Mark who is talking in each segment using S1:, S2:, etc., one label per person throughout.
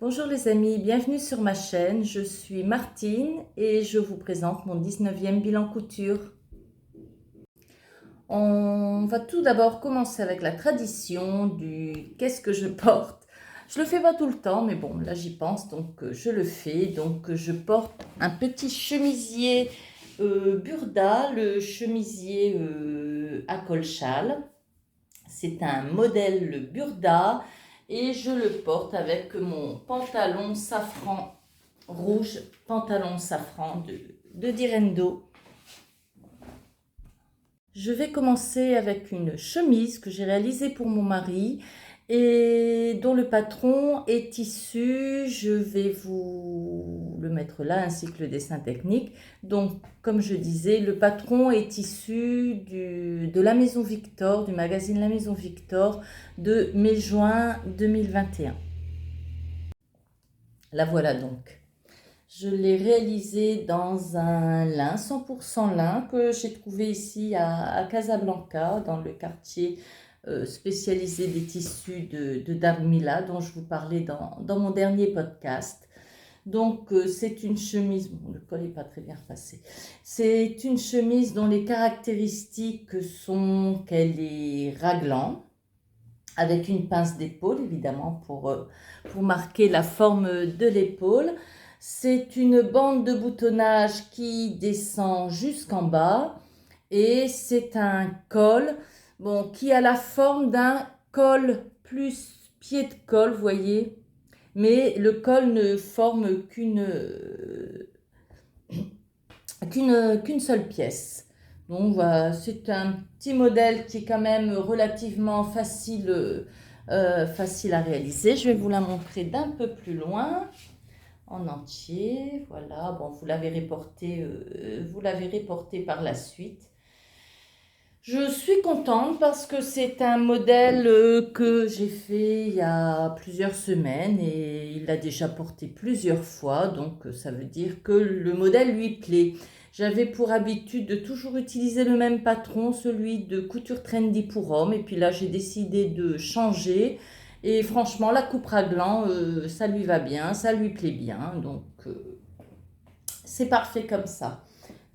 S1: Bonjour les amis, bienvenue sur ma chaîne. Je suis Martine et je vous présente mon 19e bilan couture. On va tout d'abord commencer avec la tradition du qu'est-ce que je porte. Je le fais pas tout le temps, mais bon, là j'y pense, donc je le fais. Donc je porte un petit chemisier Burda, le chemisier à col châle. C'est un modèle Burda et je le porte avec mon pantalon safran rouge, pantalon safran de Direndo. Je vais commencer avec une chemise que j'ai réalisée pour mon mari et dont le patron est tissu. Je vais vous le mettre là ainsi que le dessin technique. Donc, comme je disais, le patron est issu de la Maison Victor, du magazine La Maison Victor de mai-juin 2021. La voilà donc. Je l'ai réalisé dans un lin, 100% lin, que j'ai trouvé ici à Casablanca, dans le quartier spécialisé des tissus de Darmila, dont je vous parlais dans mon dernier podcast. Donc, c'est une chemise, bon, le col n'est pas très bien repassé, c'est une chemise dont les caractéristiques sont qu'elle est raglan, avec une pince d'épaule, évidemment, pour marquer la forme de l'épaule. C'est une bande de boutonnage qui descend jusqu'en bas et c'est un col qui a la forme d'un col plus pied de col, vous voyez, mais le col ne forme qu'une seule pièce. Donc voilà, c'est un petit modèle qui est quand même relativement facile à réaliser. Je vais vous la montrer d'un peu plus loin, en entier. Voilà, bon, vous l'avez reporté par la suite. Je suis contente parce que c'est un modèle que j'ai fait il y a plusieurs semaines et il l'a déjà porté plusieurs fois, donc ça veut dire que le modèle lui plaît. J'avais pour habitude de toujours utiliser le même patron, celui de Couture Trendy pour hommes, et puis là j'ai décidé de changer. Et franchement, la coupe raglan, ça lui va bien, ça lui plaît bien, donc c'est parfait comme ça.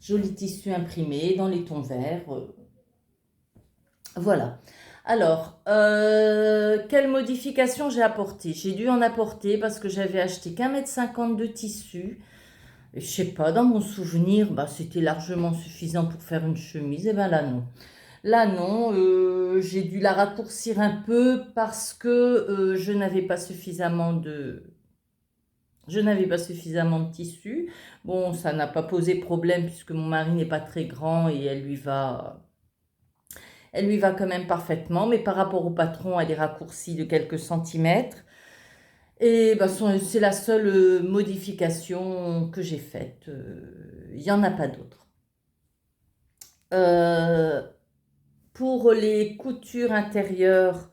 S1: Joli tissu imprimé dans les tons verts. Voilà. Alors, quelle modification j'ai apporté? J'ai dû en apporter parce que j'avais acheté qu'1,50 m de tissu. Et je sais pas, dans mon souvenir, c'était largement suffisant pour faire une chemise. Et bien là, non. Là, non, j'ai dû la raccourcir un peu parce que je n'avais pas suffisamment de tissu. Bon, ça n'a pas posé problème puisque mon mari n'est pas très grand et elle lui va quand même parfaitement, mais par rapport au patron, elle est raccourcie de quelques centimètres. Et c'est la seule modification que j'ai faite. Il n'y en a pas d'autre. Pour les coutures intérieures,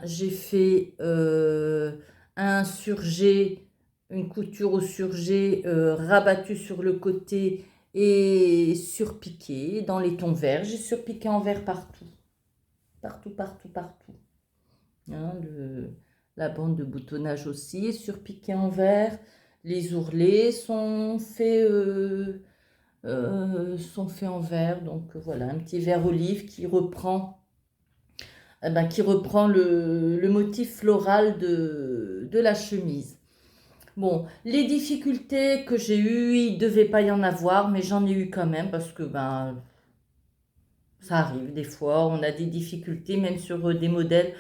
S1: j'ai fait un surjet, une couture au surjet rabattue sur le côté et surpiqué dans les tons verts. J'ai surpiqué en vert partout. Partout, partout, partout. Hein, la bande de boutonnage aussi est surpiquée en vert. Les ourlets sont faits en vert. Donc voilà, un petit vert olive qui reprend, le motif floral de la chemise. Bon, les difficultés que j'ai eues, il ne devait pas y en avoir, mais j'en ai eu quand même parce que ça arrive des fois, on a des difficultés même sur des modèles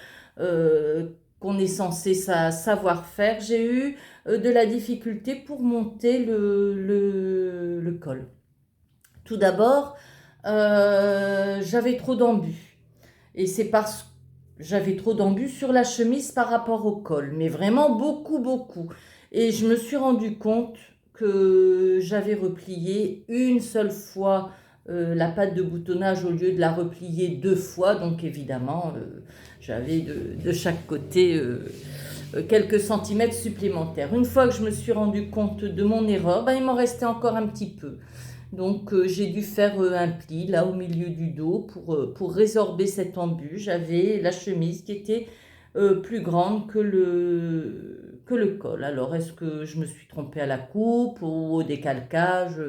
S1: qu'on est censé savoir faire. J'ai eu de la difficulté pour monter le col. Tout d'abord, j'avais trop d'embus. Et c'est parce que j'avais trop d'embus sur la chemise par rapport au col, mais vraiment beaucoup, beaucoup. Et je me suis rendu compte que j'avais replié une seule fois la patte de boutonnage au lieu de la replier deux fois. Donc évidemment, j'avais de chaque côté quelques centimètres supplémentaires. Une fois que je me suis rendu compte de mon erreur, il m'en restait encore un petit peu. Donc j'ai dû faire un pli là au milieu du dos pour résorber cet embut. J'avais la chemise qui était plus grande que que le col. Alors, est-ce que je me suis trompée à la coupe ou au décalcage?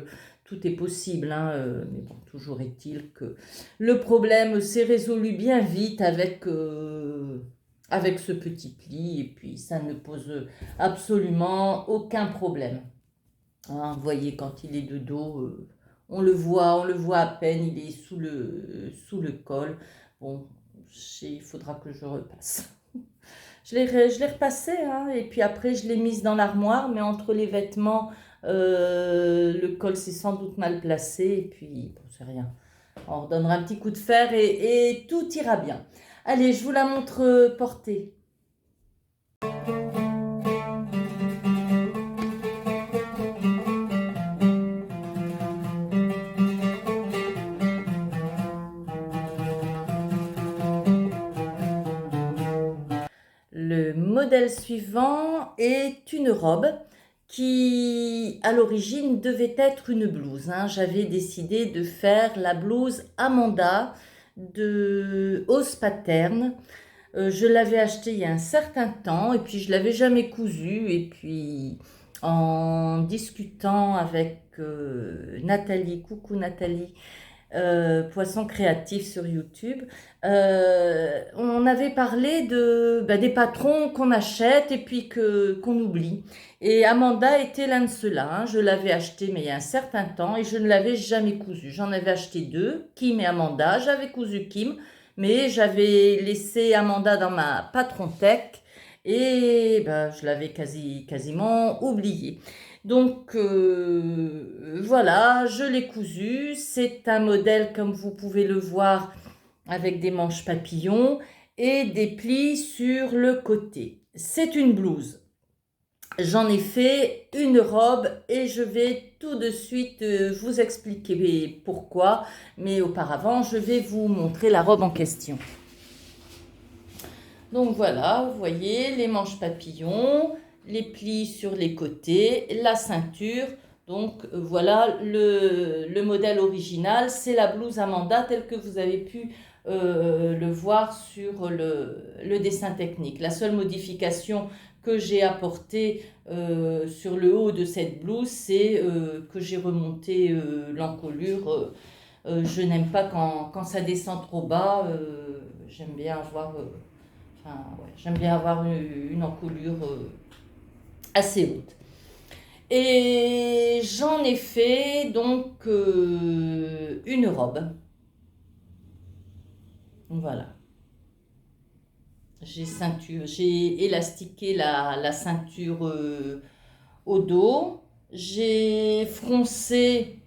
S1: Tout est possible, hein, mais bon, toujours est-il que le problème s'est résolu bien vite avec ce petit pli, et puis ça ne pose absolument aucun problème. Hein, vous voyez, quand il est de dos, on le voit à peine, il est sous le col. Bon, il faudra que je repasse. Je l'ai repassé, hein, et puis après je l'ai mise dans l'armoire, mais entre les vêtements, le col s'est sans doute mal placé, et puis bon, c'est rien. On redonnera un petit coup de fer et tout ira bien. Allez, je vous la montre portée. Le modèle suivant est une robe qui, à l'origine, devait être une blouse, hein. J'avais décidé de faire la blouse Amanda de Ose Pattern. Je l'avais achetée il y a un certain temps et puis je l'avais jamais cousue. Et puis, en discutant avec Nathalie, coucou Nathalie, Poisson Créatif sur YouTube, on avait parlé des patrons qu'on achète et puis qu'on oublie. Et Amanda était l'un de ceux-là, hein. Je l'avais acheté mais il y a un certain temps et je ne l'avais jamais cousu. J'en avais acheté deux, Kim et Amanda. J'avais cousu Kim, mais j'avais laissé Amanda dans ma patron tech et je l'avais quasiment oublié. Donc voilà, je l'ai cousu. C'est un modèle, comme vous pouvez le voir, avec des manches papillons et des plis sur le côté. C'est une blouse. J'en ai fait une robe et je vais tout de suite vous expliquer pourquoi. Mais auparavant, je vais vous montrer la robe en question. Donc voilà, vous voyez les manches papillons, les plis sur les côtés, la ceinture. Donc voilà le modèle original, c'est la blouse Amanda telle que vous avez pu le voir sur le dessin technique. La seule modification que j'ai apportée sur le haut de cette blouse, c'est que j'ai remonté l'encolure. Je n'aime pas quand ça descend trop bas, j'aime bien avoir... Enfin, ouais, j'aime bien avoir une encolure assez haute. Et j'en ai fait donc une robe. Voilà. J'ai élastiqué la ceinture au dos. J'ai froncé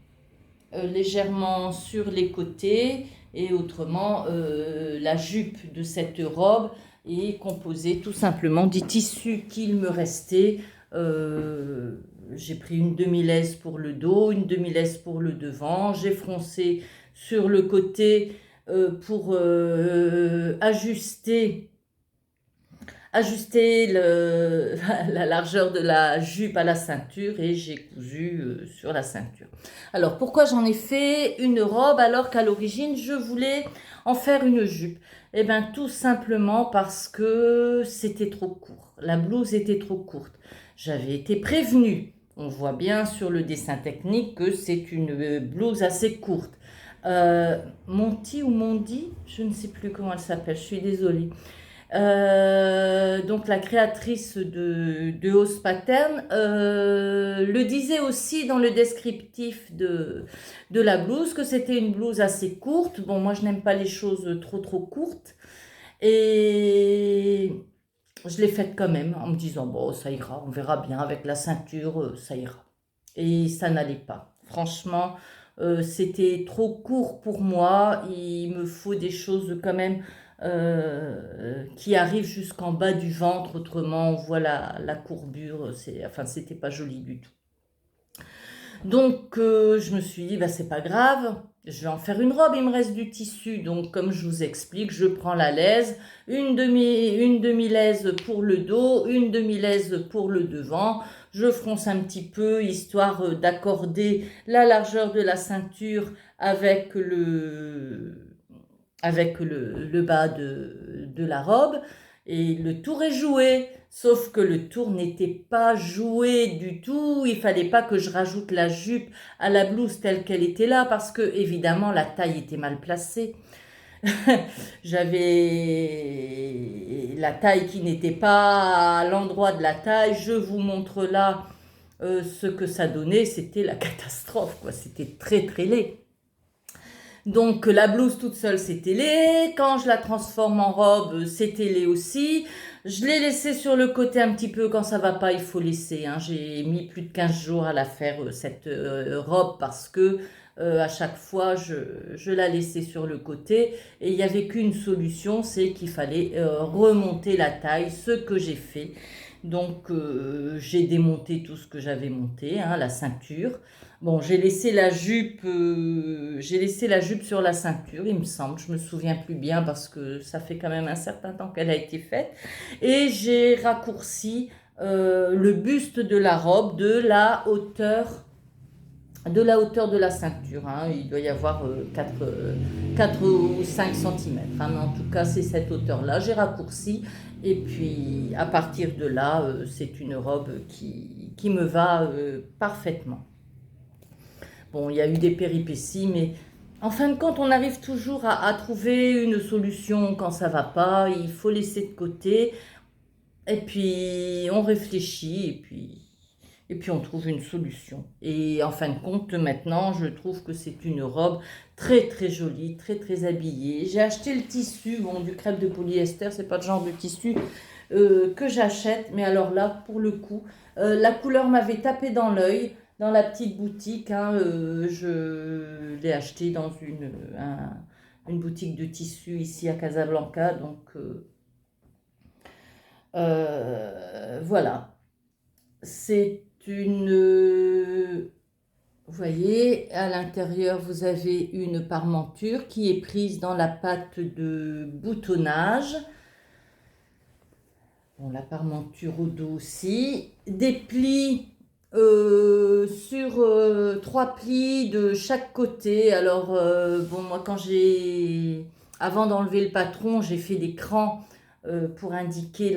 S1: légèrement sur les côtés et autrement la jupe de cette robe est composée tout simplement du tissu qu'il me restait. J'ai pris une demi-laisse pour le dos, une demi-laisse pour le devant. J'ai froncé sur le côté pour ajuster la largeur de la jupe à la ceinture et j'ai cousu sur la ceinture. Alors pourquoi j'en ai fait une robe alors qu'à l'origine je voulais en faire une jupe? Eh bien tout simplement parce que c'était trop court. La blouse était trop courte. J'avais été prévenue. On voit bien sur le dessin technique que c'est une blouse assez courte. Monty ou Mondi, je ne sais plus comment elle s'appelle, je suis désolée. Donc la créatrice de Ose Pattern le disait aussi dans le descriptif de la blouse que c'était une blouse assez courte. Bon, moi je n'aime pas les choses trop courtes et je l'ai faite quand même en me disant bon ça ira, on verra bien avec la ceinture, ça ira. Et ça n'allait pas. Franchement, c'était trop court pour moi. Il me faut des choses quand même qui arrivent jusqu'en bas du ventre. Autrement, on voit la courbure. Enfin, c'était pas joli du tout. Donc, je me suis dit, bah, c'est pas grave, je vais en faire une robe, il me reste du tissu. Donc, comme je vous explique, je prends la laise, une demi-laise pour le dos, une demi-laise pour le devant. Je fronce un petit peu, histoire d'accorder la largeur de la ceinture avec le bas de la robe. Et le tour est joué, sauf que le tour n'était pas joué du tout. Il fallait pas que je rajoute la jupe à la blouse telle qu'elle était là, parce que évidemment la taille était mal placée. J'avais la taille qui n'était pas à l'endroit de la taille. Je vous montre là ce que ça donnait. C'était la catastrophe, quoi. C'était très très laid. Donc la blouse toute seule, c'était laid. Quand je la transforme en robe, c'était laid aussi. Je l'ai laissée sur le côté un petit peu. Quand ça va pas, il faut laisser, hein. J'ai mis plus de 15 jours à la faire, cette robe, parce que à chaque fois, je la laissais sur le côté. Et il n'y avait qu'une solution, c'est qu'il fallait remonter la taille, ce que j'ai fait. Donc j'ai démonté tout ce que j'avais monté, hein, la ceinture. Bon, j'ai laissé la jupe sur la ceinture, il me semble. Je me souviens plus bien parce que ça fait quand même un certain temps qu'elle a été faite. Et j'ai raccourci le buste de la robe de la hauteur de la ceinture, hein. Il doit y avoir 4 ou 5 centimètres, hein. Mais en tout cas, c'est cette hauteur-là. J'ai raccourci. Et puis, à partir de là, c'est une robe qui me va parfaitement. Bon, il y a eu des péripéties, mais en fin de compte, on arrive toujours à trouver une solution quand ça va pas. Il faut laisser de côté, et puis on réfléchit, et puis on trouve une solution. Et en fin de compte, maintenant, je trouve que c'est une robe très très jolie, très très habillée. J'ai acheté le tissu, bon, du crêpe de polyester, c'est pas le genre de tissu que j'achète, mais alors là, pour le coup, la couleur m'avait tapé dans l'œil dans la petite boutique, hein. Je l'ai acheté dans une boutique de tissus ici à Casablanca, donc voilà. C'est vous voyez, à l'intérieur, vous avez une parmenture qui est prise dans la pâte de boutonnage. Bon, la parmenture au dos aussi. Des plis sur 3 plis de chaque côté. Alors, bon, moi, avant d'enlever le patron, j'ai fait des crans pour indiquer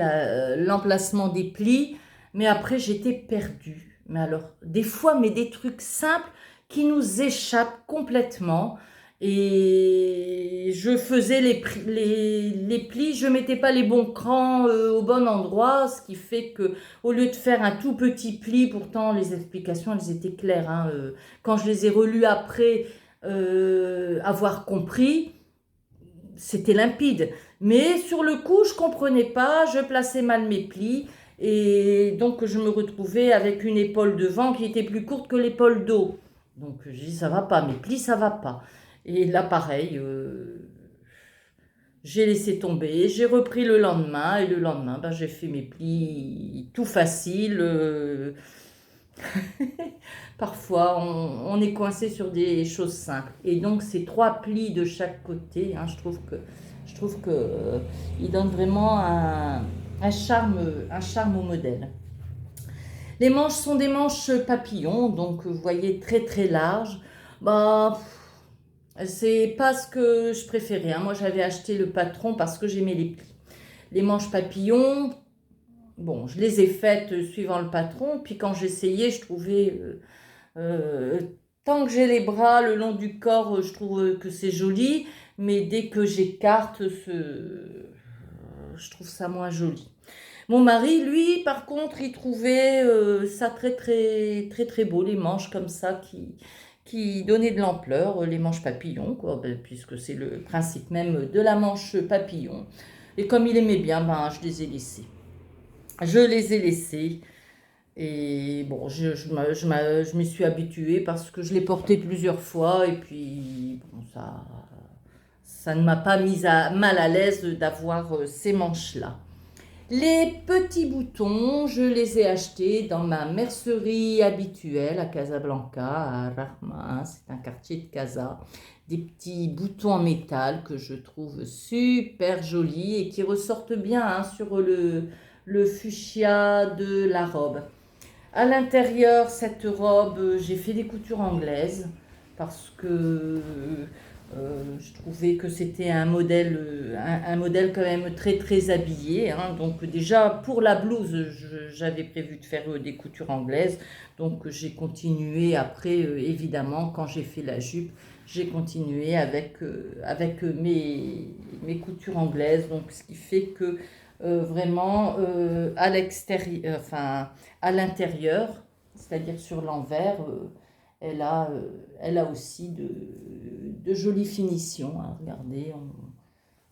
S1: l'emplacement des plis. Mais après, j'étais perdue. Mais alors, des fois, mais des trucs simples qui nous échappent complètement. Et je faisais les plis, je mettais pas les bons crans au bon endroit, ce qui fait que au lieu de faire un tout petit pli, pourtant les explications elles étaient claires, hein, quand je les ai relues après avoir compris, c'était limpide. Mais sur le coup, je comprenais pas, je plaçais mal mes plis. Et donc, je me retrouvais avec une épaule devant qui était plus courte que l'épaule d'eau. Donc, je dis, ça va pas, mes plis, ça va pas. Et là, pareil, j'ai laissé tomber, j'ai repris le lendemain, et le lendemain, ben, j'ai fait mes plis tout facile. Parfois, on est coincé sur des choses simples. Et donc, ces 3 plis de chaque côté, hein, je trouve que ils donnent vraiment un charme au modèle. Les manches sont des manches papillons, donc vous voyez très très larges. Bah, c'est pas ce que je préférais, hein. Moi, j'avais acheté le patron parce que j'aimais les plis. Les manches papillons, bon, je les ai faites suivant le patron. Puis quand j'essayais, je trouvais, euh, tant que j'ai les bras le long du corps, je trouve que c'est joli. Mais dès que j'écarte, je trouve ça moins joli. Mon mari, lui, par contre, il trouvait ça très, très, très, très beau, les manches comme ça qui donnaient de l'ampleur, les manches papillons, quoi, ben, puisque c'est le principe même de la manche papillon. Et comme il aimait bien, ben, je les ai laissés. Je les ai laissés. Et bon, je m'y suis habituée parce que je l'ai porté plusieurs fois. Et puis, bon, ça ne m'a pas mise mal à l'aise d'avoir ces manches-là. Les petits boutons, je les ai achetés dans ma mercerie habituelle à Casablanca, à Rahma, c'est un quartier de Casa. Des petits boutons en métal que je trouve super jolis et qui ressortent bien, hein, sur le fuchsia de la robe. À l'intérieur, cette robe, j'ai fait des coutures anglaises parce que Je trouvais que c'était un modèle quand même très très habillé, hein. Donc déjà pour la blouse, j'avais prévu de faire des coutures anglaises. Donc j'ai continué après, évidemment, quand j'ai fait la jupe, j'ai continué avec mes coutures anglaises. Donc ce qui fait que vraiment à l'extérieur, enfin à l'intérieur, c'est-à-dire sur l'envers, elle a aussi de jolies finitions, hein. Regardez,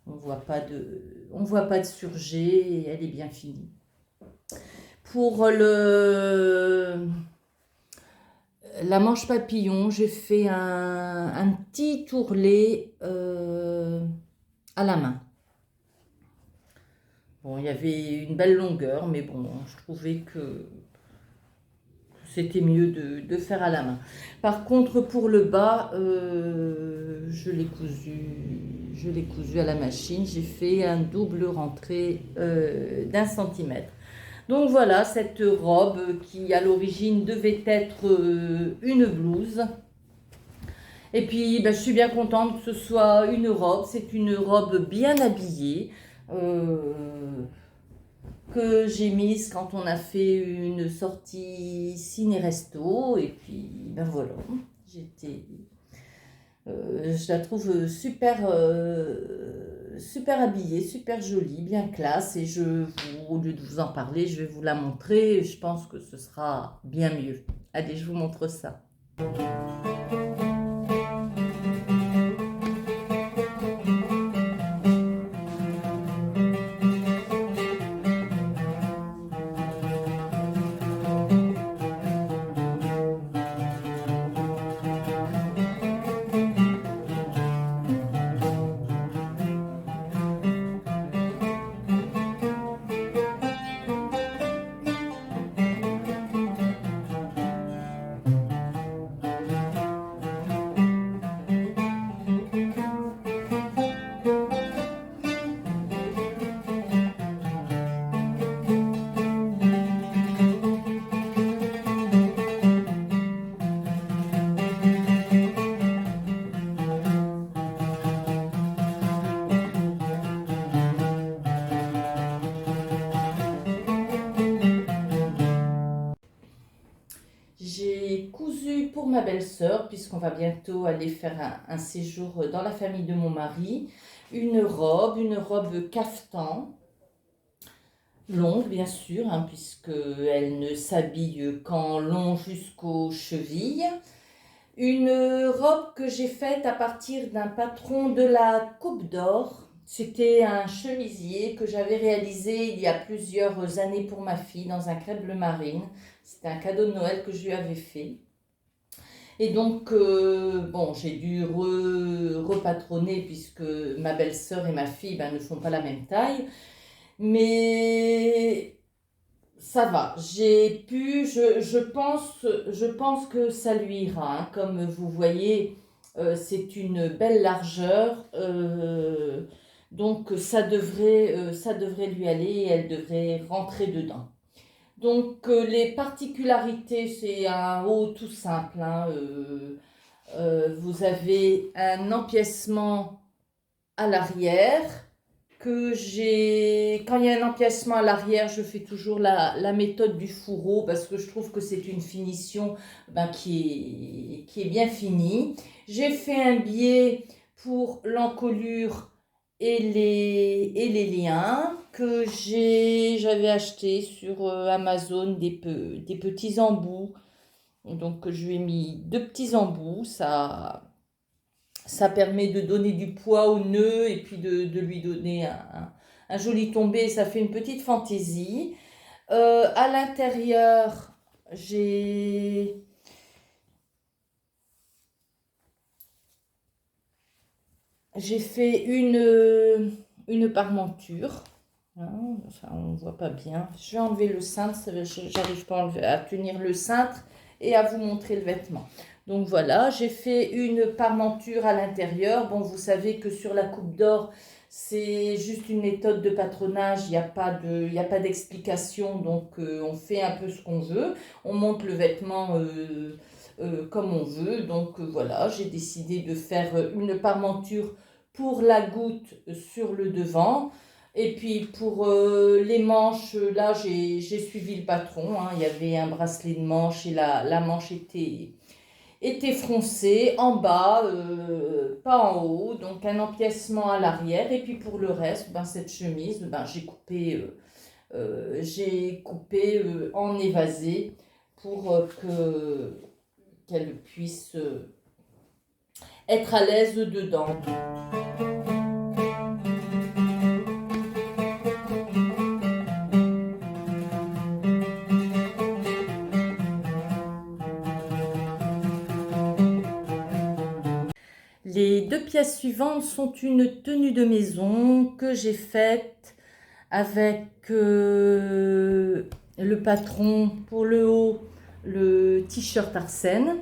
S1: on voit pas de surjet et elle est bien finie. Pour la manche papillon, j'ai fait un petit tourlet à la main. Bon, il y avait une belle longueur, mais bon, je trouvais que c'était mieux de faire à la main. Par contre, pour le bas, je l'ai cousu à la machine. J'ai fait un double rentré d'1 centimètre. Donc voilà, cette robe qui à l'origine devait être une blouse. Et puis, ben, je suis bien contente que ce soit une robe. C'est une robe bien habillée. Que j'ai mise quand on a fait une sortie ciné-resto. Et puis, ben voilà, j'étais, je la trouve super habillée, super jolie, bien classe. Et au lieu de vous en parler, je vais vous la montrer. Je pense que ce sera bien mieux. Allez, je vous montre ça. J'ai cousu pour ma belle-sœur, puisqu'on va bientôt aller faire un séjour dans la famille de mon mari, une robe caftan, longue bien sûr, hein, puisqu'elle ne s'habille qu'en long jusqu'aux chevilles. Une robe que j'ai faite à partir d'un patron de la Coupe d'Or. C'était un chemisier que j'avais réalisé il y a plusieurs années pour ma fille dans un crêpe bleu marine. C'était un cadeau de Noël que je lui avais fait. Et donc, bon, j'ai dû repatronner puisque ma belle-sœur et ma fille ben, ne font pas la même taille. Mais ça va, je pense que ça lui ira, hein. Comme vous voyez, c'est une belle largeur, donc ça devrait lui aller et elle devrait rentrer dedans. Donc les particularités, c'est un haut tout simple, hein. Vous avez un empiècement à l'arrière quand il y a un empiècement à l'arrière, je fais toujours la méthode du fourreau parce que je trouve que c'est une finition ben, qui est bien finie. J'ai fait un biais pour l'encolure et les liens que j'avais acheté sur Amazon, des petits embouts. Donc je lui ai mis 2 petits embouts, ça permet de donner du poids au nœud et puis de lui donner un joli tombé. Ça fait une petite fantaisie. À l'intérieur, j'ai fait une parmenture. Hein, ça, on ne voit pas bien. Je vais enlever le cintre. J'arrive pas à tenir le cintre et à vous montrer le vêtement. Donc voilà, j'ai fait une parmenture à l'intérieur. Bon, vous savez que sur la Coupe d'Or, c'est juste une méthode de patronage. Il n'y a pas d'explication. Donc on fait un peu ce qu'on veut. On monte le vêtement comme on veut. Donc voilà, j'ai décidé de faire une parmenture pour la goutte sur le devant. Et puis pour les manches, là j'ai suivi le patron, hein. Il y avait un bracelet de manche et la manche était froncée en bas, pas en haut, donc un empiècement à l'arrière. Et puis pour le reste, ben, cette chemise, ben, j'ai coupé en évasé pour qu'elle puisse être à l'aise dedans. Les deux pièces suivantes sont une tenue de maison que j'ai faite avec le patron pour le haut, le t-shirt Arsène.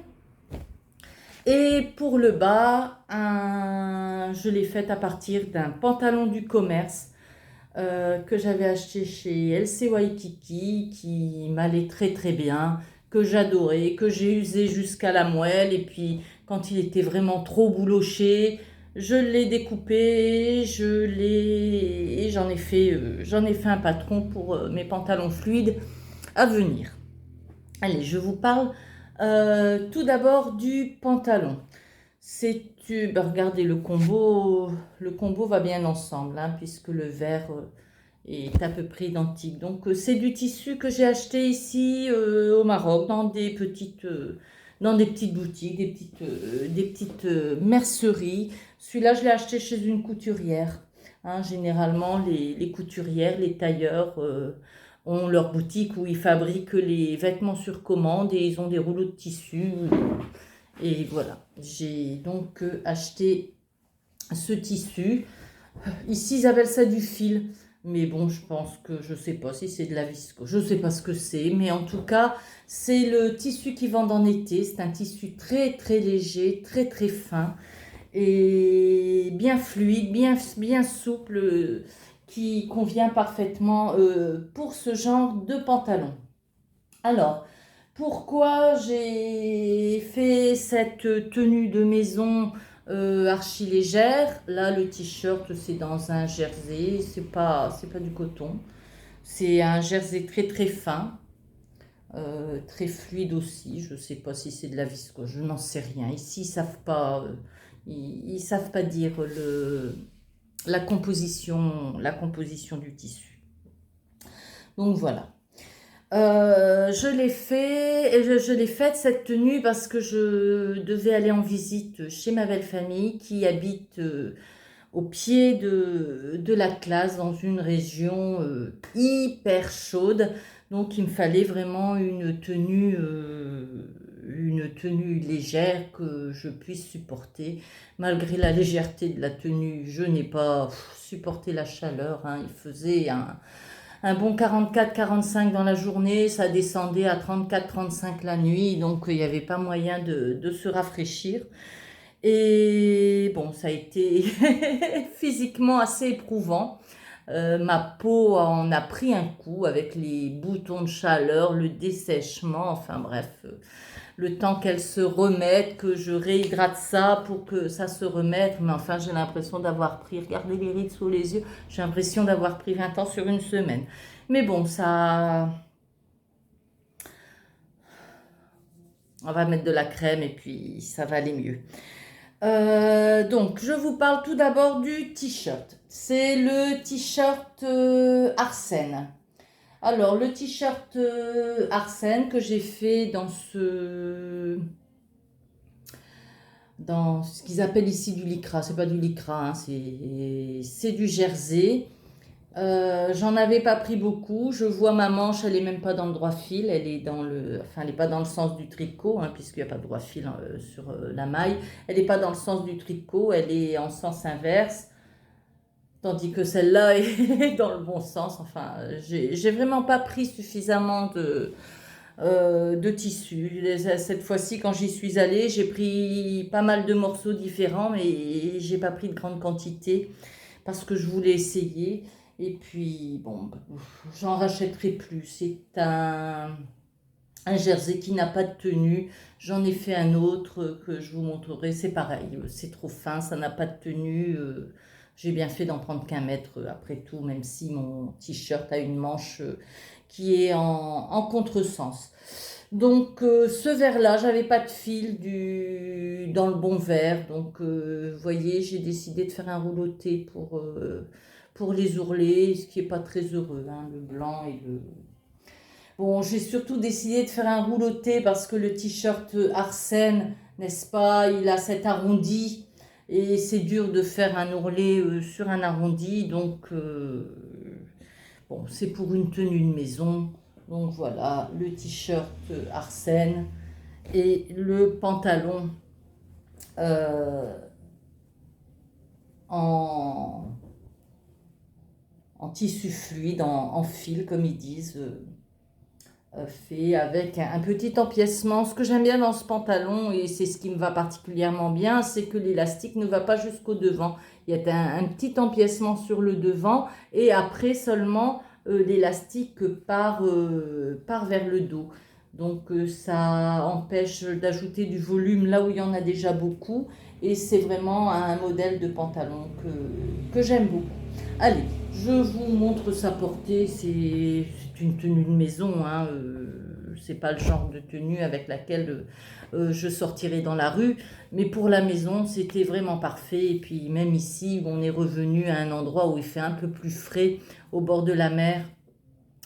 S1: Et pour le bas, je l'ai faite à partir d'un pantalon du commerce que j'avais acheté chez LC Waikiki, qui m'allait très très bien, que j'adorais, que j'ai usé jusqu'à la moelle. Et puis quand il était vraiment trop bouloché, je l'ai découpé, et j'en ai fait un patron pour mes pantalons fluides à venir. Allez, je vous parle tout d'abord du pantalon. Regardez, le combo va bien ensemble, hein, puisque le vert est à peu près identique. Donc c'est du tissu que j'ai acheté ici au Maroc, dans des petites boutiques, des petites merceries. Celui-là, je l'ai acheté chez une couturière. Hein, généralement, les couturières, les tailleurs ont leur boutique où ils fabriquent les vêtements sur commande et ils ont des rouleaux de tissu. Et voilà, j'ai donc acheté ce tissu. Ici, ils appellent ça du fil. Mais bon, je pense que je sais pas si c'est de la viscose. Je sais pas ce que c'est. Mais en tout cas, c'est le tissu qu'ils vendent en été. C'est un tissu très très léger, très très fin. Et bien fluide, bien souple. Qui convient parfaitement pour ce genre de pantalon. Alors, pourquoi j'ai fait cette tenue de maison archi légère? Là, le t-shirt, c'est dans un jersey, c'est pas du coton. C'est un jersey très très fin, très fluide aussi. Je ne sais pas si c'est de la viscose, je n'en sais rien. Ici, ils savent pas dire la composition du tissu. Donc voilà. Je l'ai faite cette tenue parce que je devais aller en visite chez ma belle famille qui habite au pied de l'Atlas dans une région hyper chaude. Donc il me fallait vraiment une tenue légère que je puisse supporter. Malgré la légèreté de la tenue, je n'ai pas supporté la chaleur, hein. Il faisait un bon 44-45 dans la journée, ça descendait à 34-35 la nuit, donc il n'y avait pas moyen de se rafraîchir. Et bon, ça a été physiquement assez éprouvant. Ma peau en a pris un coup avec les boutons de chaleur, le dessèchement, enfin bref, le temps qu'elle se remette, que je réhydrate ça pour que ça se remette. Mais enfin, j'ai l'impression d'avoir pris, regardez les rides sous les yeux, j'ai l'impression d'avoir pris 20 ans sur une semaine. Mais bon, on va mettre de la crème et puis ça va aller mieux. Donc, je vous parle tout d'abord du t-shirt. C'est le t-shirt Arsène. Alors, le t-shirt Arsène que j'ai fait dans ce qu'ils appellent ici du lycra. C'est pas du lycra, hein, c'est du jersey. J'en avais pas pris beaucoup. Je vois ma manche, elle est même pas dans le droit fil. Elle est pas dans le sens du tricot, hein, puisqu'il n'y a pas de droit fil hein, sur la maille. Elle n'est pas dans le sens du tricot, elle est en sens inverse. Tandis que celle-là est dans le bon sens. Enfin, j'ai vraiment pas pris suffisamment de tissu. Cette fois-ci, quand j'y suis allée, j'ai pris pas mal de morceaux différents, mais j'ai pas pris de grande quantité parce que je voulais essayer. Et puis, bon, j'en rachèterai plus. un jersey qui n'a pas de tenue. J'en ai fait un autre que je vous montrerai. C'est pareil, c'est trop fin, ça n'a pas de tenue. J'ai bien fait d'en prendre qu'un mètre après tout, même si mon t-shirt a une manche qui est en contresens. Donc ce verre-là, j'avais pas de fil dans le bon verre. Donc vous voyez, j'ai décidé de faire un rouleauté pour les ourlets, ce qui est pas très heureux, hein, le blanc et le... Bon, j'ai surtout décidé de faire un rouleauté parce que le t-shirt Arsène, n'est-ce pas, il a cet arrondi et c'est dur de faire un ourlet sur un arrondi. Donc, bon, c'est pour une tenue de maison. Donc voilà, le t-shirt Arsène et le pantalon euh, en, en tissu fluide, en fil, comme ils disent. Fait avec un petit empiècement. Ce que j'aime bien dans ce pantalon, et c'est ce qui me va particulièrement bien, c'est que l'élastique ne va pas jusqu'au devant. Il y a un petit empiècement sur le devant et après seulement l'élastique part vers le dos. Donc ça empêche d'ajouter du volume là où il y en a déjà beaucoup et c'est vraiment un modèle de pantalon que j'aime beaucoup. Allez, je vous montre sa portée, c'est une tenue de maison, hein, c'est pas le genre de tenue avec laquelle je sortirai dans la rue, mais pour la maison c'était vraiment parfait. Et puis même ici, on est revenu à un endroit où il fait un peu plus frais, au bord de la mer.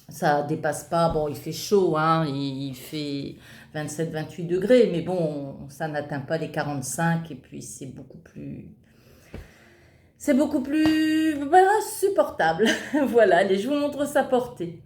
S1: Ça dépasse pas, bon il fait chaud, hein, il fait 27-28 degrés, mais bon, ça n'atteint pas les 45 et puis c'est beaucoup plus voilà, supportable. Voilà, allez, je vous montre sa portée.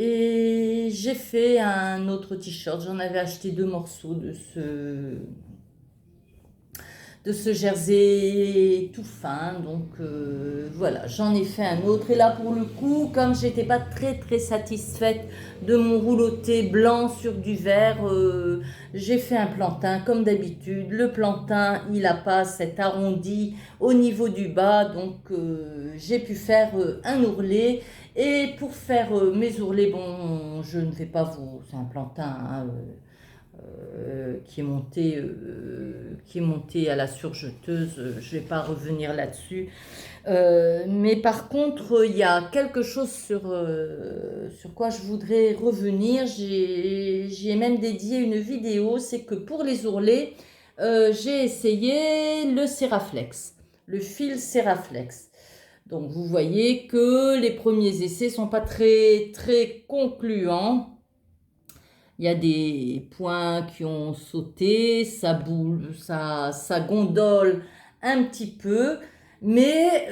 S1: Et j'ai fait un autre t-shirt. J'en avais acheté deux morceaux de ce jersey tout fin. Donc voilà, j'en ai fait un autre. Et là, pour le coup, comme j'étais pas très très satisfaite de mon rouleauté blanc sur du vert, j'ai fait un plantain comme d'habitude. Le plantain, il a pas cet arrondi au niveau du bas. Donc j'ai pu faire un ourlet. Et pour faire mes ourlets, bon, je ne vais pas vous... C'est un plantain, hein, qui est monté à la surjeteuse. Je ne vais pas revenir là-dessus. Mais par contre, il y a quelque chose sur quoi je voudrais revenir. J'y ai même dédié une vidéo. C'est que pour les ourlets, j'ai essayé le Seraflex, le fil Seraflex. Donc vous voyez que les premiers essais sont pas très très concluants. Il y a des points qui ont sauté, ça boule, ça gondole un petit peu, mais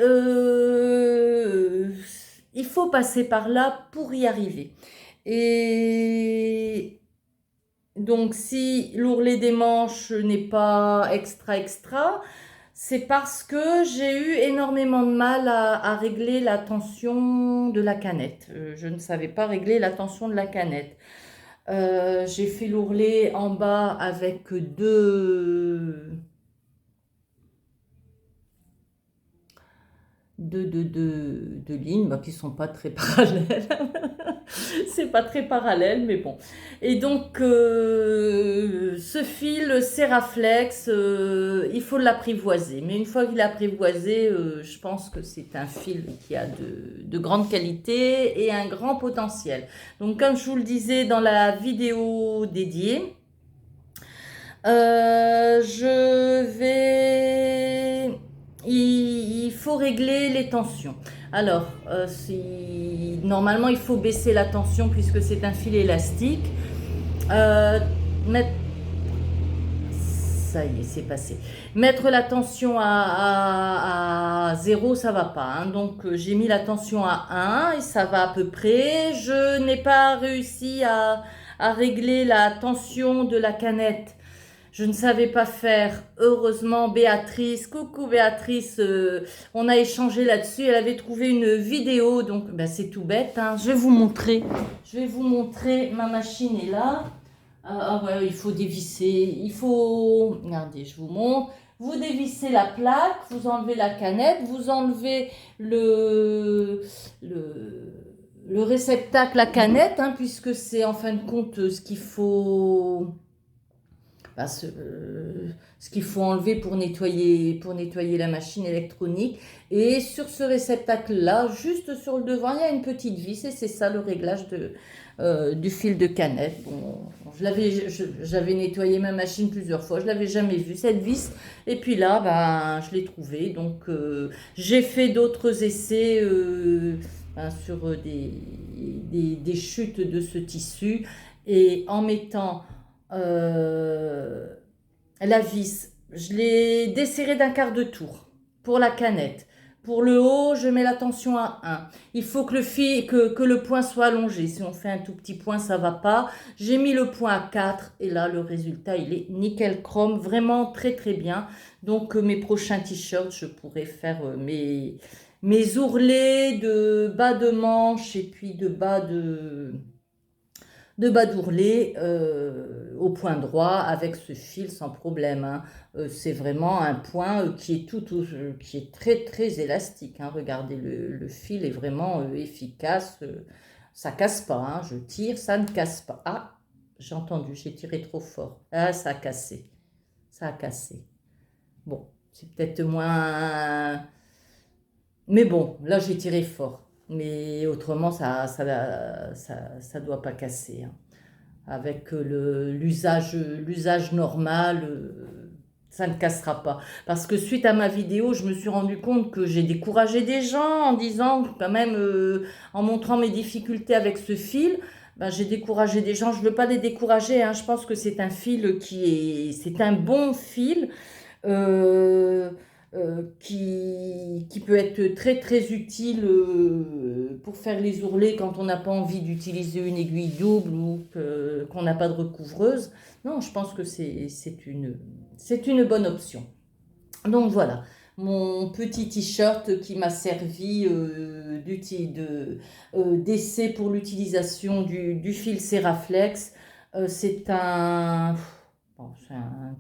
S1: il faut passer par là pour y arriver. Et donc si l'ourlet des manches n'est pas extra extra, c'est parce que j'ai eu énormément de mal à régler la tension de la canette. Je ne savais pas régler la tension de la canette. J'ai fait l'ourlet en bas avec deux lignes bah, qui sont pas très parallèles. C'est pas très parallèle, mais bon. Et donc, ce fil Seraflex, il faut l'apprivoiser. Mais une fois qu'il est apprivoisé, je pense que c'est un fil qui a de grande qualité et un grand potentiel. Donc, comme je vous le disais dans la vidéo dédiée, je vais il faut régler les tensions. Alors, normalement, il faut baisser la tension puisque c'est un fil élastique. Euh, mettre, ça y est, c'est passé. Mettre la tension à 0, ça va pas, hein. Donc, j'ai mis la tension à 1 et ça va à peu près. Je n'ai pas réussi à régler la tension de la canette. Je ne savais pas faire. Heureusement, Béatrice, coucou Béatrice, on a échangé là-dessus. Elle avait trouvé une vidéo, donc ben, c'est tout bête, hein. Je vais vous montrer. Je vais vous montrer. Ma machine est là. Ah ouais, il faut dévisser. Il faut. Regardez, je vous montre. Vous dévissez la plaque, vous enlevez la canette, vous enlevez le, le réceptacle, la canette, hein, puisque c'est en fin de compte ce qu'il faut. Bah, ce qu'il faut enlever pour nettoyer la machine électronique. Et sur ce réceptacle-là, juste sur le devant, il y a une petite vis et c'est ça le réglage du fil de canette. Bon, j'avais nettoyé ma machine plusieurs fois, je ne l'avais jamais vue cette vis. Et puis là, ben, je l'ai trouvée. Donc, j'ai fait d'autres essais ben, sur des chutes de ce tissu et en mettant la vis, je l'ai desserrée d'un quart de tour pour la canette. Pour le haut, je mets la tension à 1. Il faut que que le point soit allongé. Si on fait un tout petit point, ça va pas. J'ai mis le point à 4 et là, le résultat, il est nickel chrome. Vraiment très très bien. Donc, mes prochains t-shirts, je pourrais faire mes ourlets de bas de manche et puis de bas d'ourlet au point droit avec ce fil sans problème, hein. C'est vraiment un point qui est très très élastique, hein. Regardez, le fil est vraiment efficace. Ça casse pas, hein. Je tire, ça ne casse pas. Ah, j'ai entendu, j'ai tiré trop fort. Ah, ça a cassé. Ça a cassé. Bon, c'est peut-être moins... Mais bon, là j'ai tiré fort. Mais autrement, ça doit pas casser, hein. Avec l'usage normal, ça ne cassera pas. Parce que suite à ma vidéo, je me suis rendu compte que j'ai découragé des gens en disant, quand même, en montrant mes difficultés avec ce fil, ben, j'ai découragé des gens. Je ne veux pas les décourager, hein. Je pense que c'est un fil c'est un bon fil. euh, qui peut être très très utile pour faire les ourlets quand on n'a pas envie d'utiliser une aiguille double ou qu'on n'a pas de recouvreuse. Non, je pense que c'est une bonne option. Donc voilà, mon petit t-shirt qui m'a servi d'essai pour l'utilisation du fil Seraflex. C'est un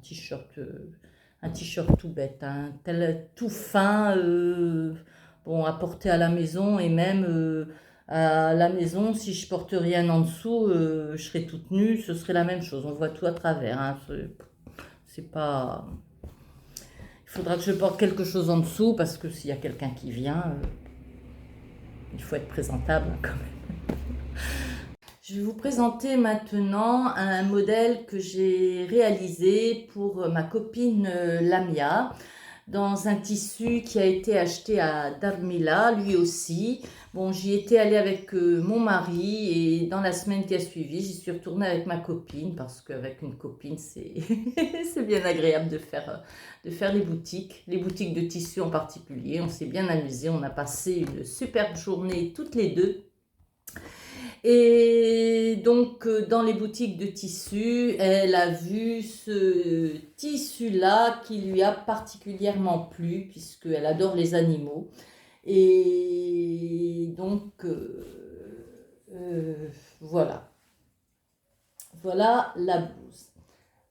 S1: t-shirt. Un t-shirt tout bête, hein, tout fin, bon, à porter à la maison et même à la maison, si je porte rien en dessous, je serais toute nue, ce serait la même chose. On voit tout à travers, hein. C'est pas. Il faudra que je porte quelque chose en dessous parce que s'il y a quelqu'un qui vient, il faut être présentable, hein, quand même. Je vais vous présenter maintenant un modèle que j'ai réalisé pour ma copine Lamia dans un tissu qui a été acheté à Darmila, lui aussi. Bon, j'y étais allée avec mon mari et dans la semaine qui a suivi, j'y suis retournée avec ma copine parce qu'avec une copine, c'est c'est bien agréable de faire les boutiques de tissus en particulier. On s'est bien amusé, on a passé une superbe journée toutes les deux. Et donc, dans les boutiques de tissus, elle a vu ce tissu-là qui lui a particulièrement plu, puisqu'elle adore les animaux. Et donc, voilà. Voilà la blouse.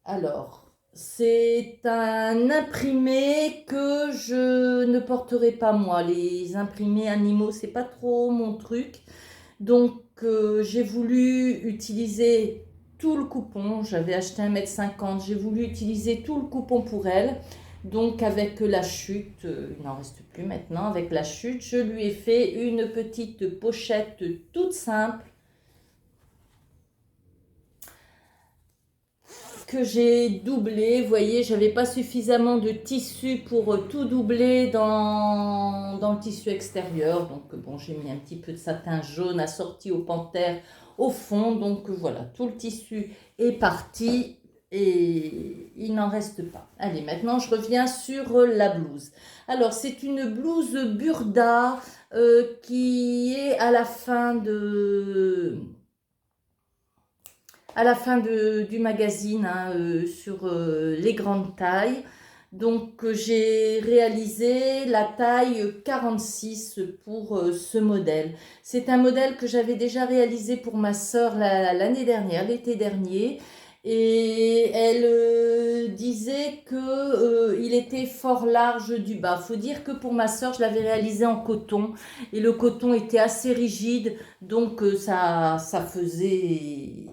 S1: Alors, c'est un imprimé que je ne porterai pas moi. Les imprimés animaux, c'est pas trop mon truc. Donc, j'ai voulu utiliser tout le coupon. J'avais acheté 1,50 m. J'ai voulu utiliser tout le coupon pour elle. Donc, avec la chute, il n'en reste plus maintenant. Avec la chute, je lui ai fait une petite pochette toute simple. que j'ai doublé. Vous voyez, j'avais pas suffisamment de tissu pour tout doubler dans le tissu extérieur. Donc bon, j'ai mis un petit peu de satin jaune assorti au panthère au fond. Donc voilà, tout le tissu est parti et il n'en reste pas. Allez, maintenant je reviens sur la blouse. Alors c'est une blouse Burda qui est à la fin du magazine, hein, sur les grandes tailles. Donc j'ai réalisé la taille 46 pour ce modèle. C'est un modèle que j'avais déjà réalisé pour ma sœur l'année dernière, l'été dernier. Et elle disait que il était fort large du bas. Faut dire que pour ma sœur, je l'avais réalisé en coton et le coton était assez rigide, donc ça faisait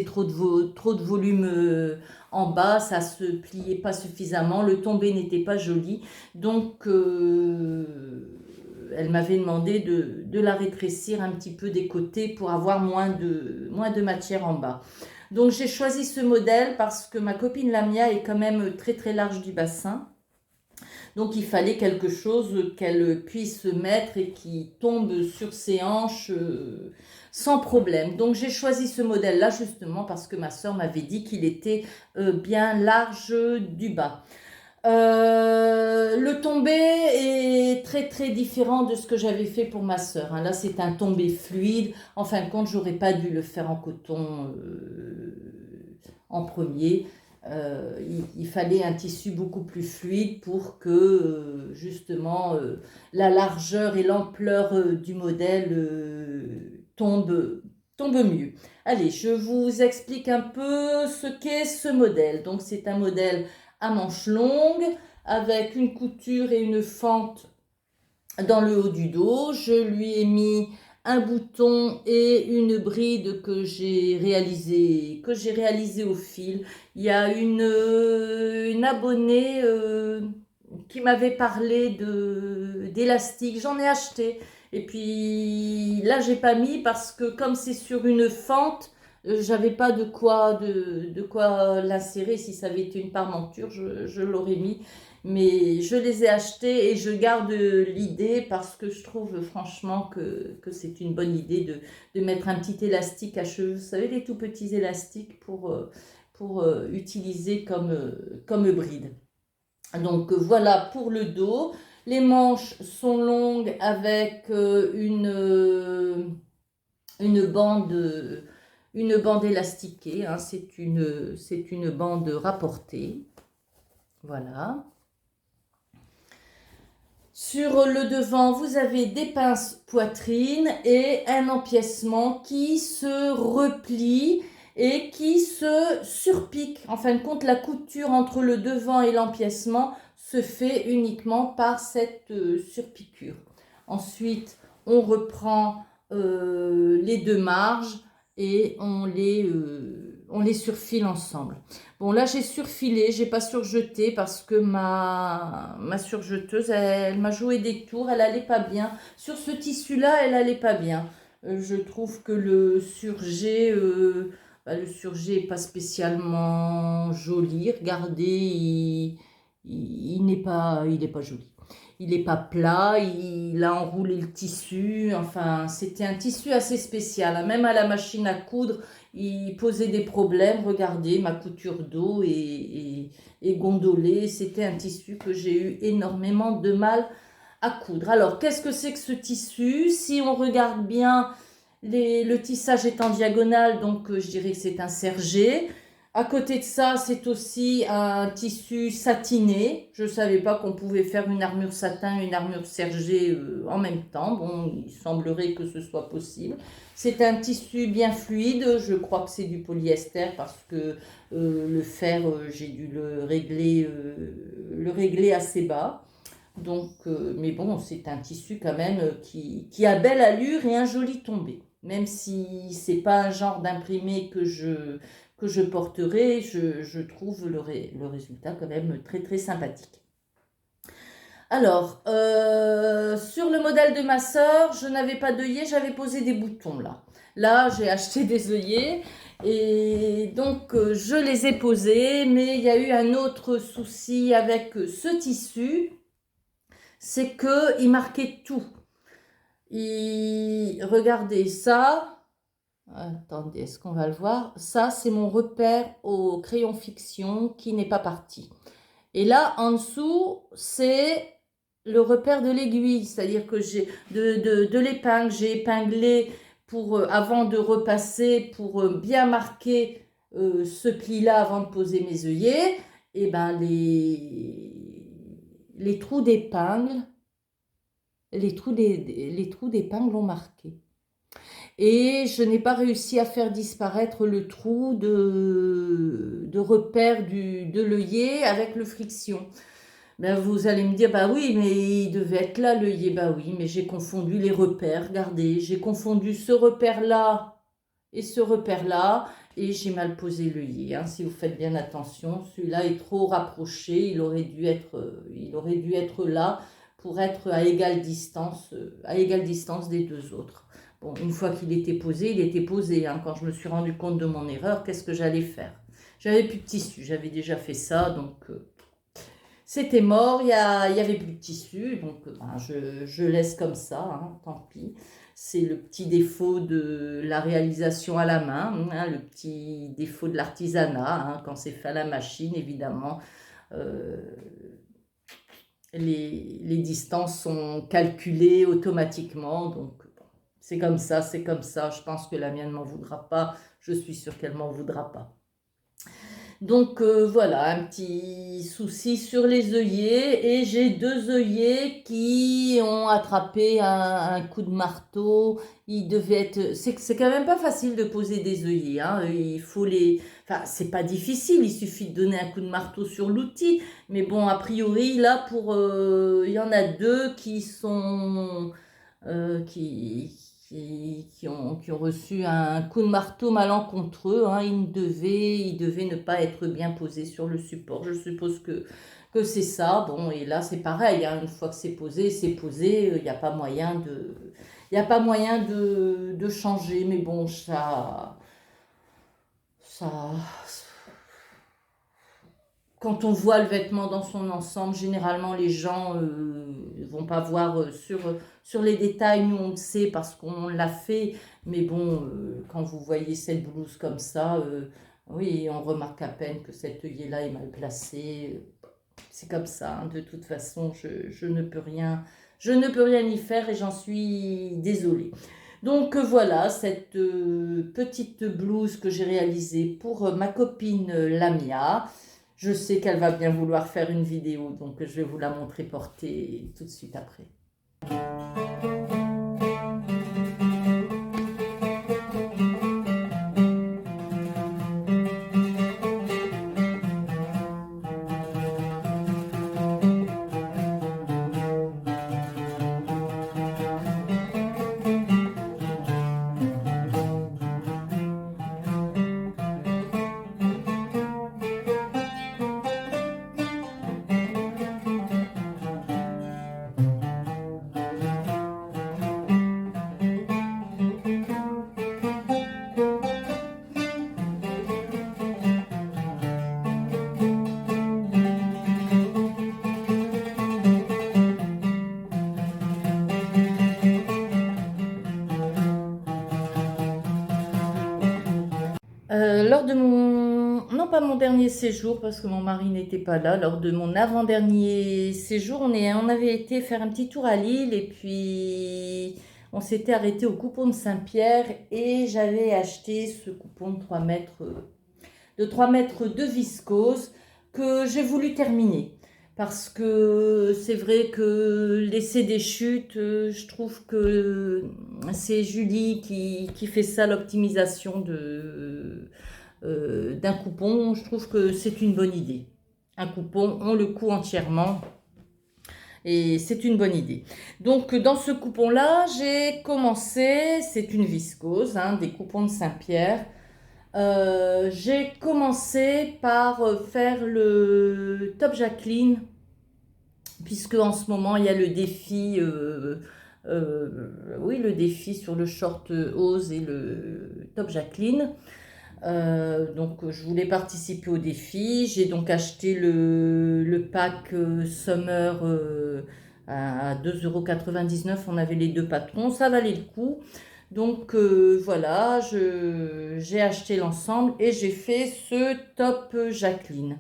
S1: trop de volume en bas, ça se pliait pas suffisamment, le tombé n'était pas joli, donc elle m'avait demandé de la rétrécir un petit peu des côtés pour avoir moins de matière en bas. Donc j'ai choisi ce modèle parce que ma copine Lamia est quand même très très large du bassin. Donc il fallait quelque chose qu'elle puisse mettre et qui tombe sur ses hanches sans problème. Donc j'ai choisi ce modèle-là justement parce que ma soeur m'avait dit qu'il était bien large du bas. Le tombé est très très différent de ce que j'avais fait pour ma sœur, hein. Là c'est un tombé fluide. En fin de compte, j'aurais pas dû le faire en coton en premier. Il fallait un tissu beaucoup plus fluide pour que justement la largeur et l'ampleur du modèle tombent mieux. Allez, je vous explique un peu ce qu'est ce modèle. Donc c'est un modèle à manches longues avec une couture et une fente dans le haut du dos. Je lui ai mis un bouton et une bride que j'ai réalisé au fil. Il y a une abonnée qui m'avait parlé d'élastique. J'en ai acheté. Et puis là, j'ai pas mis parce que comme c'est sur une fente, j'avais pas de quoi l'insérer. Si ça avait été une parmenture, je l'aurais mis. Mais je les ai achetés et je garde l'idée parce que je trouve franchement que c'est une bonne idée de mettre un petit élastique à cheveux. Vous savez, les tout petits élastiques pour utiliser comme bride. Donc voilà pour le dos. Les manches sont longues avec une bande élastiquée, hein. C'est une bande rapportée. Voilà. Sur le devant, vous avez des pinces poitrine et un empiècement qui se replie et qui se surpique. En fin de compte, la couture entre le devant et l'empiècement se fait uniquement par cette surpiqûre. Ensuite, on reprend les deux marges et on les surfile ensemble. Bon, là, j'ai surfilé, j'ai pas surjeté parce que ma surjeteuse, elle m'a joué des tours, elle allait pas bien. Sur ce tissu-là, elle allait pas bien. Je trouve que le surjet est pas spécialement joli. Regardez, il est pas joli. Il n'est pas plat, il a enroulé le tissu. Enfin, c'était un tissu assez spécial, hein. Même à la machine à coudre, il posait des problèmes. Regardez, ma couture d'eau est gondolée. C'était un tissu que j'ai eu énormément de mal à coudre. Alors, qu'est-ce que c'est que ce tissu? Si on regarde bien, le tissage est en diagonale, donc je dirais que c'est un sergé. À côté de ça, c'est aussi un tissu satiné. Je ne savais pas qu'on pouvait faire une armure satin et une armure sergée en même temps. Bon, il semblerait que ce soit possible. C'est un tissu bien fluide. Je crois que c'est du polyester parce que le fer, j'ai dû le régler assez bas. Donc, mais bon, c'est un tissu quand même qui a belle allure et un joli tombé. Même si c'est pas un genre d'imprimé que je porterai, je trouve le résultat quand même très très sympathique. Alors, sur le modèle de ma sœur, je n'avais pas d'œillets, j'avais posé des boutons là. Là, j'ai acheté des œillets Et donc, je les ai posés, mais il y a eu un autre souci avec ce tissu, c'est qu'il marquait tout. Regardez ça. Attendez, est-ce qu'on va le voir? Ça, c'est mon repère au crayon fiction qui n'est pas parti. Et là, en dessous, c'est le repère de l'aiguille, c'est-à-dire que j'ai de l'épingle, j'ai épinglé pour, avant de repasser pour bien marquer ce pli-là avant de poser mes œillets. Et ben les trous d'épingle, les trous d'épingle ont marqué. Et je n'ai pas réussi à faire disparaître le trou de repère de l'œillet avec le friction. Ben, vous allez me dire, bah oui, mais il devait être là, l'œillet. Bah oui, mais j'ai confondu les repères. Regardez, j'ai confondu ce repère-là et ce repère-là. Et j'ai mal posé l'œillet. Hein. Si vous faites bien attention, celui-là est trop rapproché. Il aurait dû être là pour être à égale distance des deux autres. Bon, une fois qu'il était posé, il était posé. Hein. Quand je me suis rendu compte de mon erreur, qu'est-ce que j'allais faire? J'avais plus de tissu. J'avais déjà fait ça, donc... c'était mort, il y avait plus de tissu, donc ben, je laisse comme ça, hein, tant pis. C'est le petit défaut de la réalisation à la main, hein, le petit défaut de l'artisanat, hein, quand c'est fait à la machine, évidemment. euh, les distances sont calculées automatiquement, donc bon, c'est comme ça, c'est comme ça. Je pense que la mienne ne m'en voudra pas, je suis sûre qu'elle ne m'en voudra pas. Donc voilà, un petit souci sur les œillets et j'ai deux œillets qui ont attrapé un coup de marteau. Ils devaient être... C'est quand même pas facile de poser des œillets, hein. Il faut les... Enfin, c'est pas difficile, il suffit de donner un coup de marteau sur l'outil. Mais bon, a priori, là, il y en a deux qui sont... qui ont reçu un coup de marteau malencontreux. Hein. Ils devaient ne pas être bien posés sur le support. Je suppose que c'est ça. Bon, et là, c'est pareil. Hein. Une fois que c'est posé, il n'y a pas moyen de changer. Mais bon, ça, quand on voit le vêtement dans son ensemble, généralement les gens ne vont pas voir sur les détails. Nous, on le sait parce qu'on l'a fait. Mais bon, quand vous voyez cette blouse comme ça, oui, on remarque à peine que cet œillet-là est mal placé. C'est comme ça. Hein. De toute façon, je ne peux rien, je ne peux rien y faire et j'en suis désolée. Donc voilà, cette petite blouse que j'ai réalisée pour ma copine Lamia. Je sais qu'elle va bien vouloir faire une vidéo, donc je vais vous la montrer portée tout de suite après. Lors de mon... Non, pas mon dernier séjour, parce que mon mari n'était pas là. Lors de mon avant-dernier séjour, on avait été faire un petit tour à Lille et puis on s'était arrêté au coupon de Saint-Pierre et j'avais acheté ce coupon de 3 mètres de viscose que j'ai voulu terminer. Parce que c'est vrai que laisser des chutes, je trouve que c'est Julie qui fait ça, l'optimisation d'un coupon. Je trouve que c'est une bonne idée. Un coupon, on le coud entièrement et c'est une bonne idée. Donc dans ce coupon-là, j'ai commencé, c'est une viscose, hein, des coupons de Saint-Pierre. J'ai commencé par faire le top Jacqueline, puisque en ce moment il y a le défi, oui, le défi sur le short Ose et le top Jacqueline. Donc je voulais participer au défi. J'ai donc acheté le pack Summer à 2,99 €. On avait les deux patrons, ça valait le coup. Donc voilà, j'ai acheté l'ensemble et j'ai fait ce top Jacqueline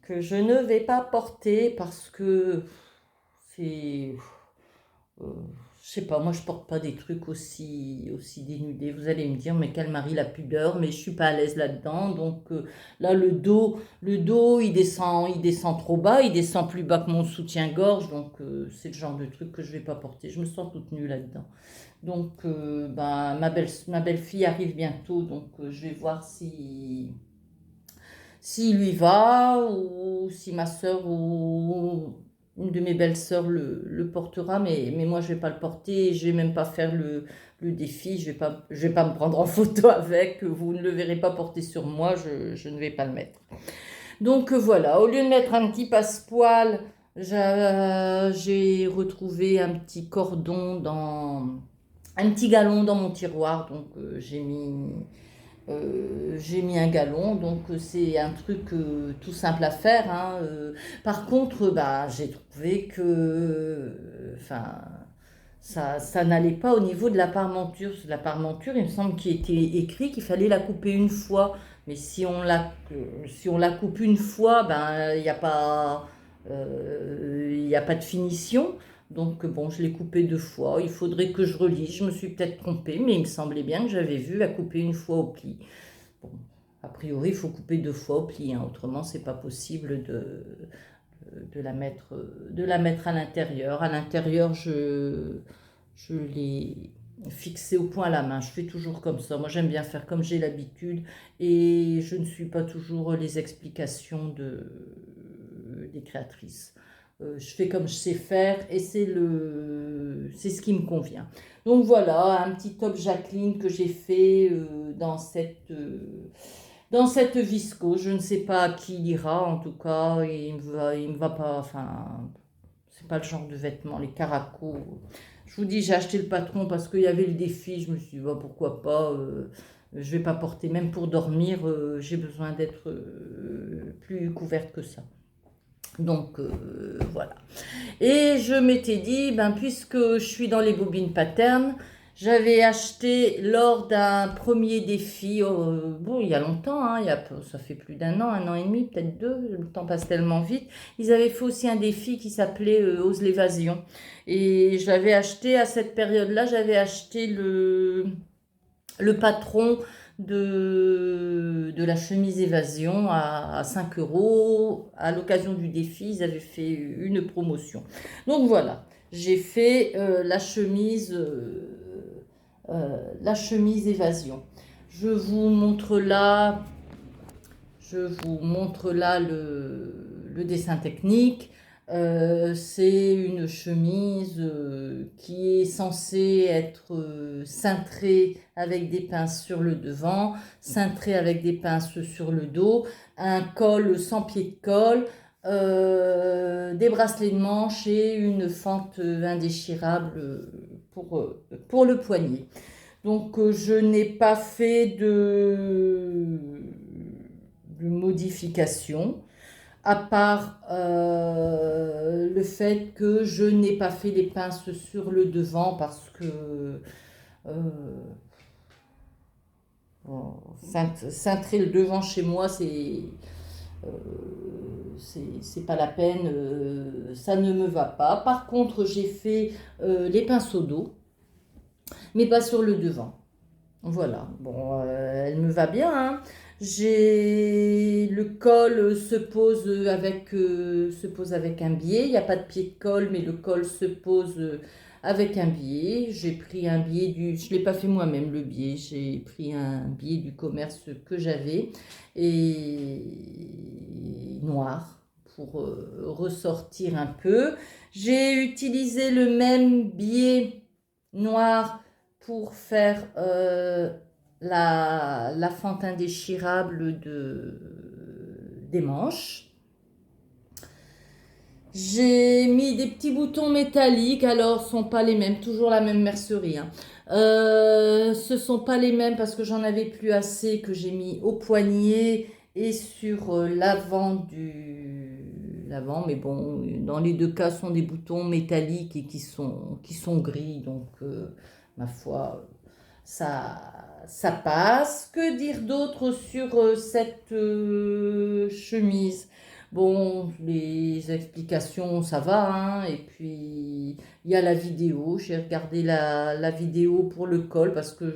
S1: que je ne vais pas porter parce que c'est... euh, je sais pas, moi je porte pas des trucs aussi dénudés. Vous allez me dire, mais quel mari la pudeur, mais je suis pas à l'aise là-dedans. Donc là, le dos, il descend trop bas, il descend plus bas que mon soutien-gorge. Donc c'est le genre de truc que je vais pas porter. Je me sens toute nue là-dedans. Donc ben, ma belle-fille arrive bientôt, donc je vais voir si s'il lui va ou si ma soeur ou une de mes belles-sœurs le portera, mais moi je vais pas le porter, je vais même pas faire le défi, je vais pas me prendre en photo avec, vous ne le verrez pas porter sur moi, je ne vais pas le mettre. Donc voilà, au lieu de mettre un petit passepoil, j'ai retrouvé un petit cordon un petit galon dans mon tiroir, donc j'ai mis un galon, donc c'est un truc tout simple à faire, hein. Par contre, bah, j'ai trouvé que, enfin, ça n'allait pas au niveau de la parmenture. La parmenture, il me semble qu'il était écrit qu'il fallait la couper une fois. Mais si on la coupe une fois, ben, il y a pas de finition. Donc bon, je l'ai coupé deux fois. Il faudrait que je relise. Je me suis peut-être trompée, mais il me semblait bien que j'avais vu la couper une fois au pli. Bon, a priori, il faut couper deux fois au pli, hein. Autrement, c'est pas possible de la mettre à l'intérieur. À l'intérieur, je l'ai fixé au point à la main. Je fais toujours comme ça. Moi, j'aime bien faire comme j'ai l'habitude et je ne suis pas toujours les explications des créatrices. Je fais comme je sais faire et c'est ce qui me convient. Donc voilà, un petit top Jacqueline que j'ai fait dans cette viscose. Je ne sais pas à qui il ira, en tout cas, il me va pas, enfin, c'est pas le genre de vêtements, les caracos. Je vous dis, j'ai acheté le patron parce qu'il y avait le défi, je me suis dit, bah, pourquoi pas, je vais pas porter, même pour dormir, j'ai besoin d'être plus couverte que ça. Donc voilà. Et je m'étais dit, ben, puisque je suis dans les bobines patternes, j'avais acheté lors d'un premier défi, bon, il y a longtemps, hein, ça fait plus d'un an et demi, peut-être deux, le temps passe tellement vite. Ils avaient fait aussi un défi qui s'appelait Ose l'évasion. Et je l'avais acheté à cette période-là, j'avais acheté le patron de la chemise évasion à 5 euros. À l'occasion du défi, ils avaient fait une promotion. Donc voilà, j'ai fait la chemise évasion. Je vous montre là, le dessin technique. C'est une chemise qui est censée être cintrée avec des pinces sur le devant, cintrée avec des pinces sur le dos, un col sans pied de colle, des bracelets de manche et une fente indéchirable pour le poignet. Donc je n'ai pas fait de modification à part le fait que je n'ai pas fait les pinces sur le devant parce que bon, cintrer le devant chez moi, euh, c'est pas la peine, ça ne me va pas. Par contre, j'ai fait les pinces au dos, mais pas sur le devant. Voilà, bon, elle me va bien, hein. Le col se pose avec un biais. Il n'y a pas de pied de colle, mais le col se pose avec un biais. J'ai pris un biais je ne l'ai pas fait moi-même le biais. J'ai pris un biais du commerce que j'avais et noir pour ressortir un peu. J'ai utilisé le même biais noir pour faire la fente indéchirable des manches. J'ai mis des petits boutons métalliques, alors ce ne sont pas les mêmes, toujours la même mercerie, hein. Ce sont pas les mêmes parce que j'en avais plus assez que j'ai mis au poignet et sur l'avant, mais bon, dans les deux cas, ce sont des boutons métalliques et qui sont gris, donc ma foi, ça, ça passe. Que dire d'autre sur cette chemise? Bon, les explications, ça va, hein, et puis il y a la vidéo. J'ai regardé la vidéo pour le col parce que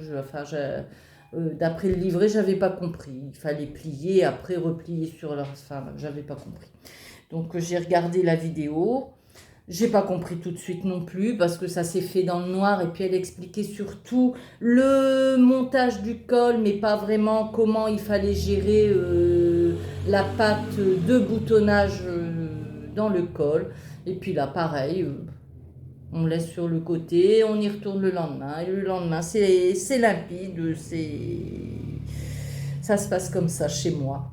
S1: d'après le livret, j'avais pas compris. Il fallait plier, après replier sur leur... Enfin, j'avais pas compris. Donc j'ai regardé la vidéo. J'ai pas compris tout de suite non plus parce que ça s'est fait dans le noir et puis elle expliquait surtout le montage du col mais pas vraiment comment il fallait gérer la patte de boutonnage dans le col. Et puis là pareil, on laisse sur le côté, on y retourne le lendemain et le lendemain c'est limpide, ça se passe comme ça chez moi.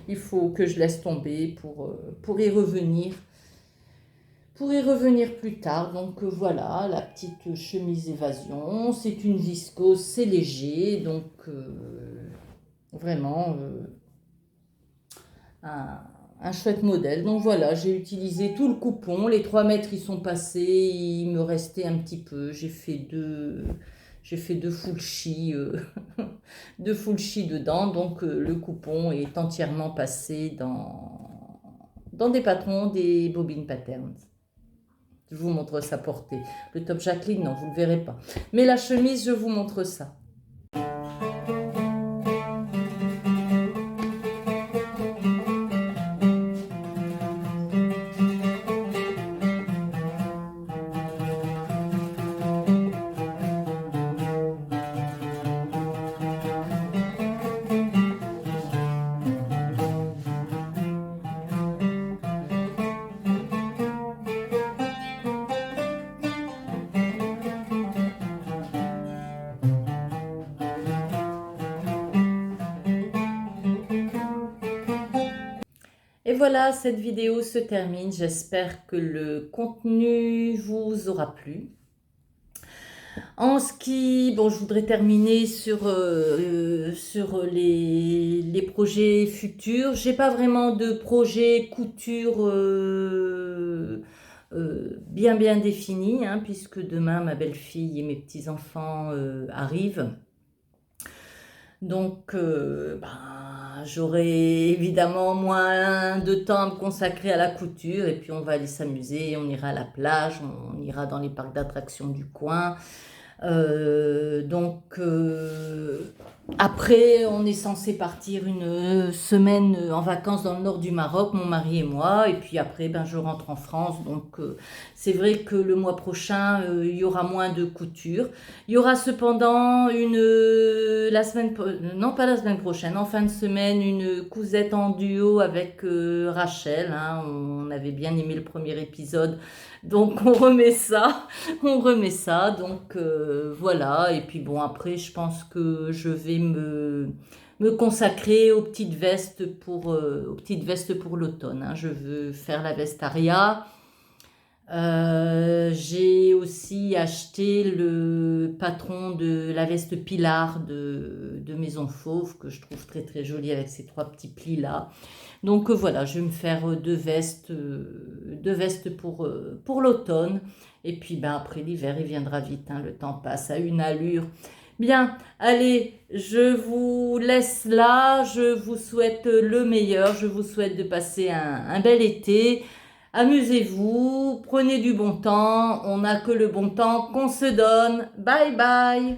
S1: Il faut que je laisse tomber pour y revenir plus tard. Donc voilà, la petite chemise évasion. C'est une viscose, c'est léger. Donc vraiment un, un chouette modèle. Donc voilà, j'ai utilisé tout le coupon. Les 3 mètres, ils sont passés. Il me restait un petit peu. J'ai fait deux full chi, deux full chi dedans. Donc le coupon est entièrement passé dans des patrons, des bobines patterns. Je vous montre sa portée. Le top Jacqueline, non, vous ne le verrez pas. Mais la chemise, je vous montre ça. Et voilà, cette vidéo se termine. J'espère que le contenu vous aura plu. En ce qui, bon, je voudrais terminer sur les projets futurs. J'ai pas vraiment de projet couture bien défini, hein, puisque demain ma belle-fille et mes petits-enfants arrivent. Donc, j'aurai évidemment moins de temps à me consacrer à la couture et puis on va aller s'amuser, on ira à la plage, on ira dans les parcs d'attractions du coin. Après, on est censé partir une semaine en vacances dans le nord du Maroc, mon mari et moi, et puis après, je rentre en France. Donc, c'est vrai que le mois prochain, il y aura moins de couture. Il y aura cependant non pas la semaine prochaine, en fin de semaine, une cousette en duo avec Rachel. Hein. On avait bien aimé le premier épisode, donc on remet ça. Donc voilà, et puis bon, après, je pense que je vais me consacrer aux petites vestes pour l'automne. Hein. Je veux faire la veste Aria. J'ai aussi acheté le patron de la veste Pilar de Maison Fauve, que je trouve très très jolie avec ces 3 petits plis là. Donc voilà, je vais me faire 2 vestes pour l'automne. Et puis après l'hiver, il viendra vite, hein, le temps passe à une allure. Bien, allez, je vous laisse là, je vous souhaite le meilleur, je vous souhaite de passer un bel été. Amusez-vous, prenez du bon temps, on n'a que le bon temps qu'on se donne. Bye bye!